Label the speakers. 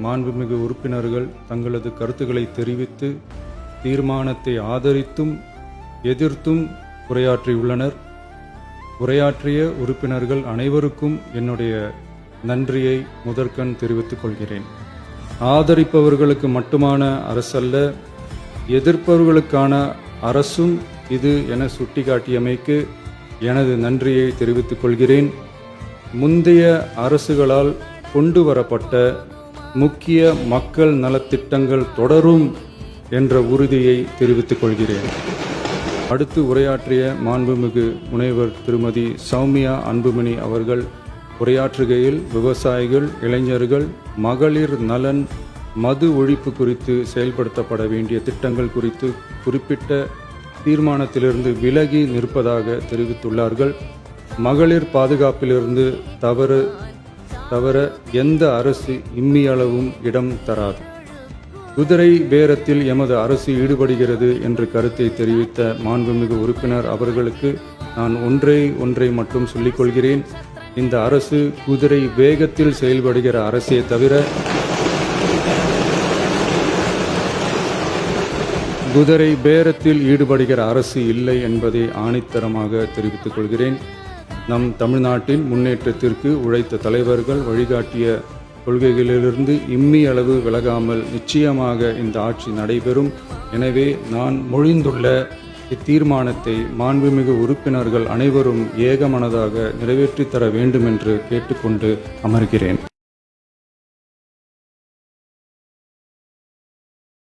Speaker 1: மாண்புமிகு உறுப்பினர்கள் தங்களது கருத்துக்களை தெரிவித்து தீர்மானத்தை ஆதரித்தும் எதிர்த்தும் உரையாற்றியுள்ளனர். உரையாற்றிய உறுப்பினர்கள் அனைவருக்கும் என்னுடைய நன்றியை முதற்கண் தெரிவித்துக் கொள்கிறேன். ஆதரிப்பவர்களுக்கு மட்டுமான அரசல்ல, எதிர்ப்பவர்களுக்கான அரசும் இது என சுட்டிக்காட்டியமைக்கு எனது நன்றியை தெரிவித்துக் கொள்கிறேன். முந்தைய அரசுகளால் கொண்டு வரப்பட்ட முக்கிய மக்கள் நலத்திட்டங்கள் தொடரும் என்ற உறுதியை தெரிவித்துக் கொள்கிறேன். அடுத்து உரையாற்றிய மாண்புமிகு முனைவர் திருமதி சௌமியா அன்புமணி அவர்கள் உரையாற்றுகையில் விவசாயிகள், இளைஞர்கள், மகளிர் நலன், மது ஒழிப்பு குறித்து செயல்படுத்தப்பட வேண்டிய திட்டங்கள் குறித்து குறிப்பிட்ட தீர்மானத்திலிருந்து விலகி நிற்பதாக தெரிவித்துள்ளார்கள். மகளிர் பாதுகாப்பிலிருந்து தவிர எந்த அரசு இம்மியளவும் இடம் தராது. குதிரை பேரத்தில் எமது அரசு ஈடுபடுகிறது என்ற கருத்தை தெரிவித்த மாண்புமிகு உறுப்பினர் அவர்களுக்கு நான் ஒன்றை மட்டும் சொல்லிக்கொள்கிறேன். இந்த அரசு குதிரை வேகத்தில் செயல்படுகிற அரசே தவிர குதிரை பேரத்தில் ஈடுபடுகிற அரசு இல்லை என்பதை ஆணித்தரமாக தெரிவித்துக் கொள்கிறேன். நம் தமிழ்நாட்டின் முன்னேற்றத்திற்கு உழைத்த தலைவர்கள் வழிகாட்டிய கொள்கைகளிலிருந்து இம்மி அளவு விலகாமல் நிச்சயமாக இந்த ஆட்சி நடைபெறும். எனவே நான் மொழிந்துள்ள இத்தீர்மானத்தை மாண்புமிகு உறுப்பினர்கள் அனைவரும் ஏகமனதாக நிறைவேற்றித் தர வேண்டும் என்று கேட்டுக்கொண்டு அமர்கிறேன்.